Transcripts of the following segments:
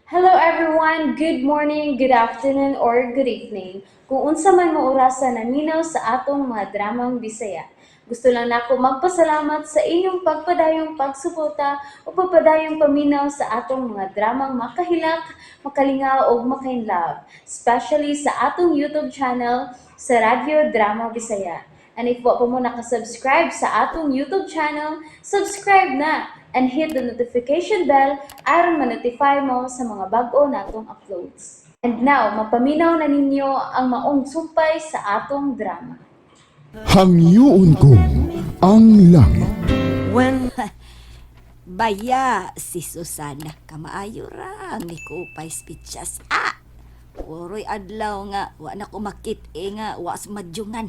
Hello everyone, good morning, good afternoon, or good evening. Kung unsa man mo orasan naminaw sa atong mga dramang Bisaya. Gusto lang nako magpasalamat sa inyong pagpadayong pagsuporta o pagpadayong paminaw sa atong mga dramang makahilak, makalingaw o makainlove, especially sa atong YouTube channel sa Radyo Drama Bisaya. And if wa pa mo nakasubscribe sa atong YouTube channel, subscribe na and hit the notification bell aron ma-notify mo sa mga bag-o natong uploads. And now, mapaminaw na ninyo ang maong sumpay sa atong drama. Hangyoon ko ang langit. When Baya, si Susana, kamaayo ra, ni ko pa'y speeches. Uroy adlaw nga, wa na ko makit nga, wa sumadyungan.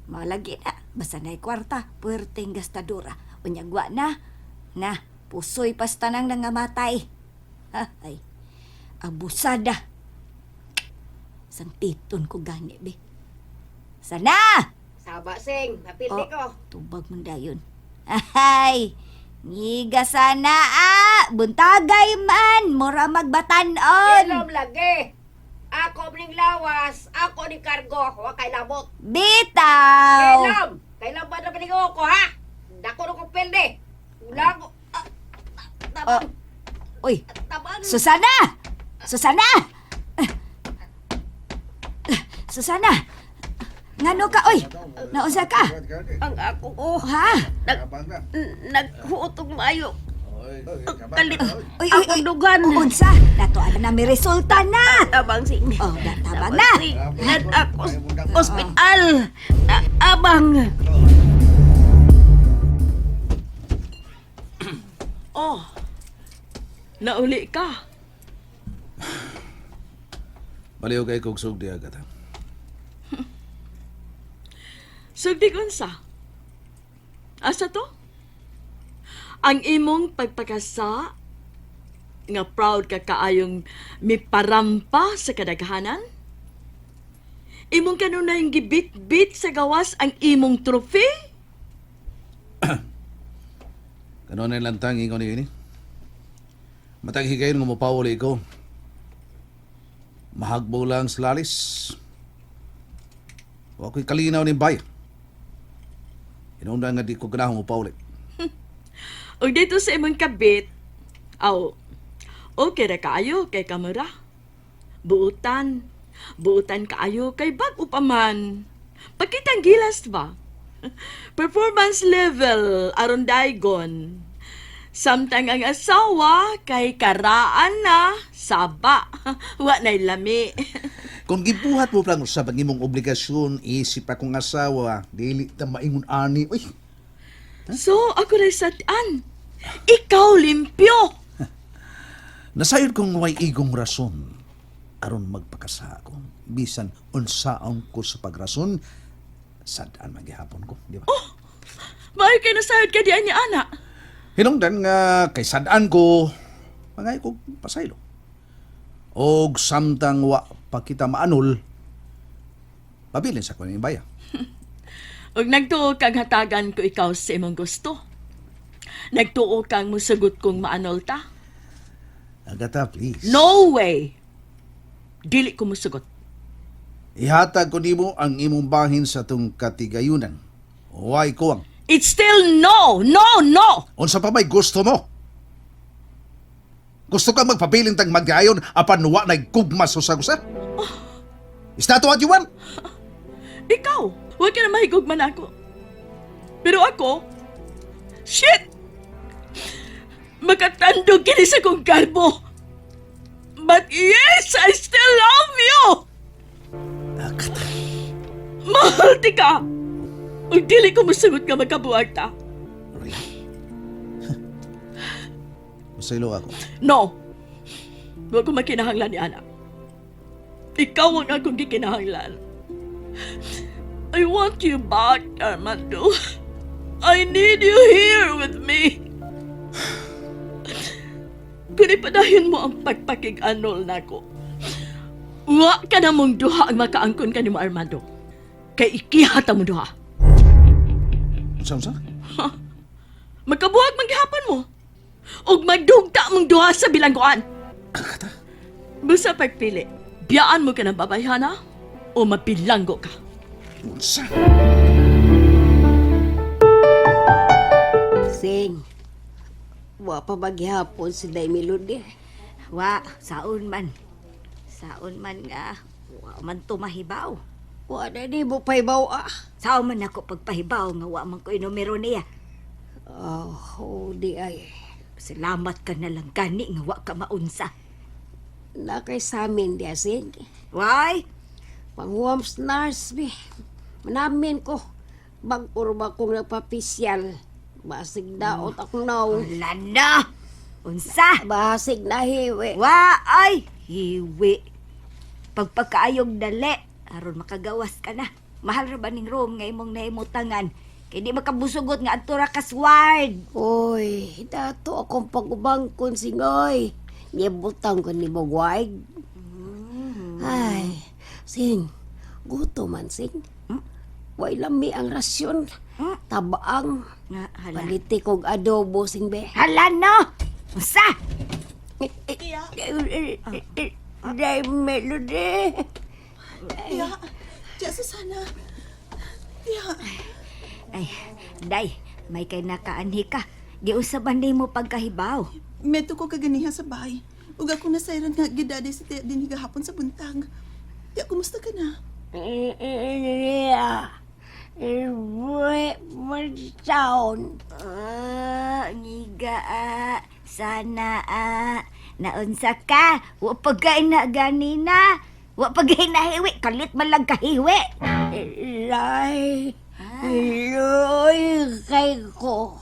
Malagi na, basta na'y kwarta, puwerteng gastadura. Unyagwa na, pusoy pas tanang nangamatay. Ay, abusada. Sang titon ko gani, be. Sana! Saba, Sing. Napildi ko. Tubag mo dayon. Ay, ngiga sana buntagay man, mura magbatanon. Ilom lagi. Ako ning lawas. Ako ni kargo. Wa kay labot. Bitaw! Ilom. Kay labat na paningo ko, ha? Dako na kong pildi. Ulago. Tabang. Uy, Tabang. Susana! Susana! Susana! Ngano ka, oy? Nausa ka? Ang ako ko. Ha? Naghuotog maayo. Kalit. Uy, Akong dugan. Unsa? Nato na may resulta na. Tabang, Sing. Oh, natabang na. Nad ako ospital. Abang. Oh, nauli ka. Baliw kay kog sugdi agad. Sugdi unsa? Asa to? Ang imong pagpakasa nga proud ka kaayong miparampa sa kadaghanan? Imong kanunay gibit-bit sa gawas ang imong trophy? Kanon na lantang ingon ni ini. Matag higayon nga mopawuli ko. Mahagbo lang sa lalis. Wa ko'y kalinaw ni bayan. Inunda nga di ko ganahong mopawuli. O dito sa imong kabit, okay ra kaayo kay kamera. Buutan kaayo kay bag-o pa man. Pakitang gilas ba? Performance level aron daygon. Samtang ang asawa kay karaan na saba. Wa nay lami. Kung gibuhat mo lang sa pagimong obligasyon, isip akong asawa, dili ta maingon ani. Uy, So, ako rin satan. Ikaw limpyo. nasayod kong may igong rason aron magpakasa ako. Bisan unsaon ko sa pagrason, sadaan maghihapon ko, di ba? Mahal kayo nasahod ka diyan niya, anak. Hinungdan nga kay sadaan ko, mangay ko pasaylo. Og samtang wa pa kita maanol, pabilin sa ko ni baya. Ug nagtuo kang hatagan ko ikaw sa imong gusto. Nagtuo kang musugot kong maanol ta. Agata, please. No way! Dili ko musugot. Ihatag ko nimo ang imong bahin sa tong katigayunan. Huwag ko ang. It's still no! No! No! Unsa pa may gusto mo? Gusto ka magpabiling tang magayon apan wa na gugmas usa-usa? Is that what you want? Ikaw, huwag ka na mahigugman ako. Pero ako, shit! Makatandog kini sa kong kalbo. But yes, I still love you! Agata. Mahal ti ka! Ug dili ko musugot nga magkabuhag ta. Really? Masaylo ako. No! Huwag ko makinahanglan ni anak. Ikaw ang akong gikinahanglan. I want you back, Armando. I need you here with me. Kung ipadayon mo ang pagpakig-anol na ko, wa ka na mong duha ang makaangkon ka ni mo, Armando. Kay ikihata mo duha. Unsa? Magkabuhag maghapon mo. Og magdugta mong duha sa bilangguan. Busa pagpili, biyaan mo ka ng babayhana o mapilanggo ka? Unsa? Sing, wa pa maghihapon si Day Melody. Wa, saon man. Saon man nga, wa man tumahibaw. Wa na di mo paibaw ah. Saon man ako pagpahibaw nga wa man ko numero niya. Oh, di ay. Salamat ka na lang gani nga wa ka maunsa. Nakay sa amin di Sing. Why? Pangwams nurse be. Manamin ko. Bag-urba kong nagpapisyal. Basig daot akong naw. Wala na! Unsa? Basig na hiwi. Wa ay! Hiwi. Pagpakaayog dali, aron makagawas ka na. Mahal ra ba ning room nga imong nahimutangan? Kay di makabusugot nga adto ra ka sward. Oy, dato akong pag-ubangkon singoy. Nibutang ko ni Bogwag. Ay, Sing, guto man Sing. Way lami ang rasyon. Tabaang. Nga hala. Paliti kog adobo Sing be. Hala no! Unsa? Day Melody. Ya, diya sa sana. Ya, Ay, day, may kay nakaanhi ka. Giusaban nimo pagkahibaw. meto ko kaganiha sa bahay. Ug ako nasayran nga gidadi sa tiya din higahapon sa buntag. Tiya, kumusta ka na? Town. Ngiga sana naunsa ka. Wa pagkain na ganina. Wa pagkain na hiwi. Kalit man lang kahiwi. Lay. Loy kay ko.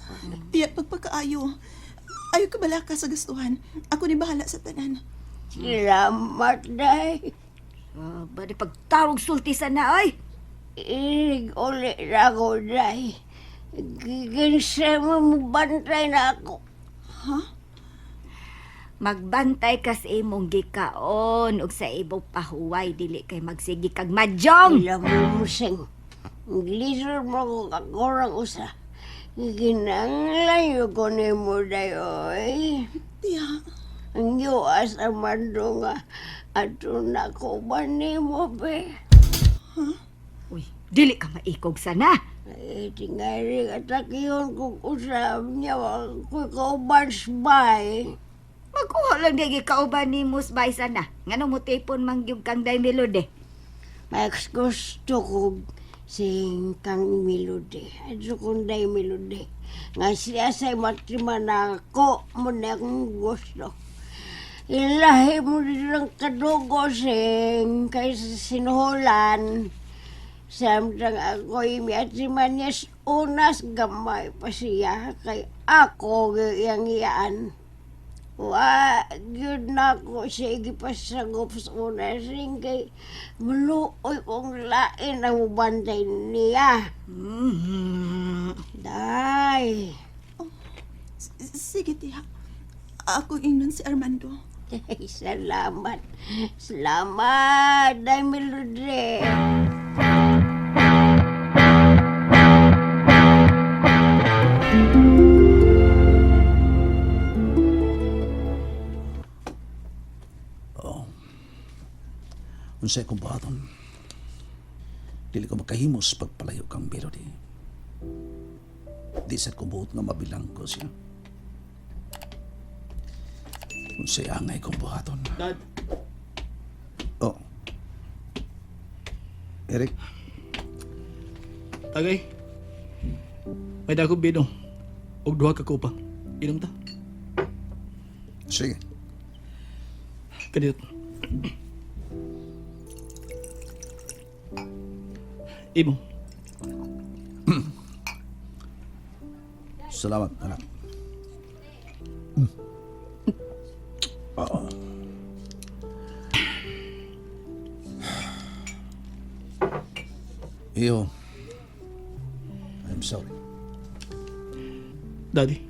Tiya, pagpakaayo. Ayaw ka bala ka sa gastuhan. Ako ni bahala sa tanan. Salamat, day. Bali pagtarong sulti sana ay. Inig ulit na ako, day. Giginsa mo bantay na ako. Magbantay ka sa imong gikaon ug sa imong pahuway dili kay magsigi kag majong. Alam mo, Sing. Gliser mo ko kagorang usa. Ginanglayo ko ni mo, day, oy. Tiya, Ang yuas naman do nga. Ato na ko ba ni mo, be? Uy, dili ka maikog sana. Ay, tingari katakiyon kung usap niya. Kung kaubans bay. Magkuha lang di kauban ni Musbay sana. Ngano mo tipon mangyug kang day melody. Max gusto ko sing kang melody. Adso kong day melody. Nga siya sa'y matriman ako. Muna akong gusto. Ilahi mo nilang kadugo sing kaysa sinuhulan. Samtang ako'y matriman niya unas gamay pa siya. Kay ako gayang iyaan. Wa, yun na ko siya igipasagop sa una sing kay maluoy kong lain ang bantay niya. Day. sige tiya. Ako ingnon si Armando. Ay, salamat. Salamat, Day Melody. Unsay kong buhaton? Dili ko makahimos pagpalayo kang Melody. Di sad ko buot nga mabilang ko siya. Unsay angay kong buhaton? Dad, Oh. Eric, tagay. May dako bidong. Og duha ka kupa. Inom ta. sige. Kadiyot. Imo. Salamat, anak. Oo. Iyo, I'm sorry. Daddy.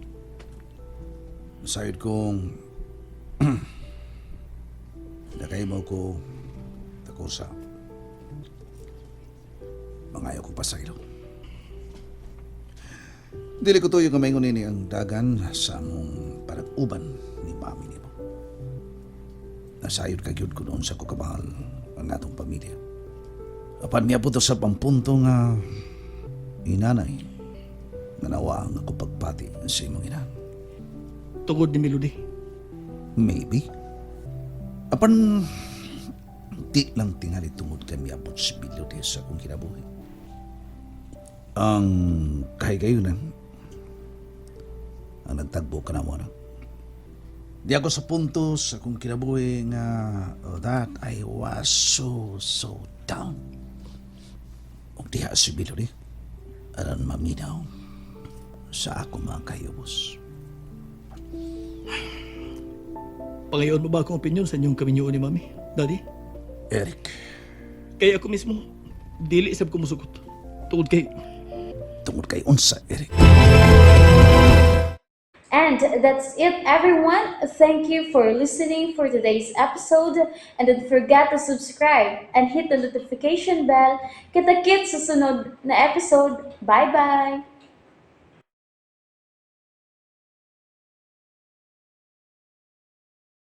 Sayod kong nakay mo ko takusa. Mangayo ko pa sa ilo. Dili ko tuyo kamaingon ini ang dagan sa among parag-uban ni mami nimo. nasayod ka gyud ko noon sa ko kamahal ang atong pamilya. Apan niya po to sa pampunto nga inanay nanawa ang ako pagpati sa imong ina. Tungod ni Melody. Maybe. Apan di lang tingali tungod kami abot si Melody sa akong kinabuhi. Ang kahigayunan ang nagtagbo ka na mo na. Di ako sa punto sa akong kinabuhi nga that I was so down. O diha si Melody aran maminaw sa ako mga kayubos. Pangayon mo ba akong opinion sa inyong kaminyoon ni Mami, Daddy? Eric, Kaya ako mismo, dili isab ko musugot. Tungod kay... tungod kay unsa, Eric. And that's it, everyone. Thank you for listening for today's episode. And don't forget to subscribe and hit the notification bell. Kita-kits sa sunod na episode. Bye-bye!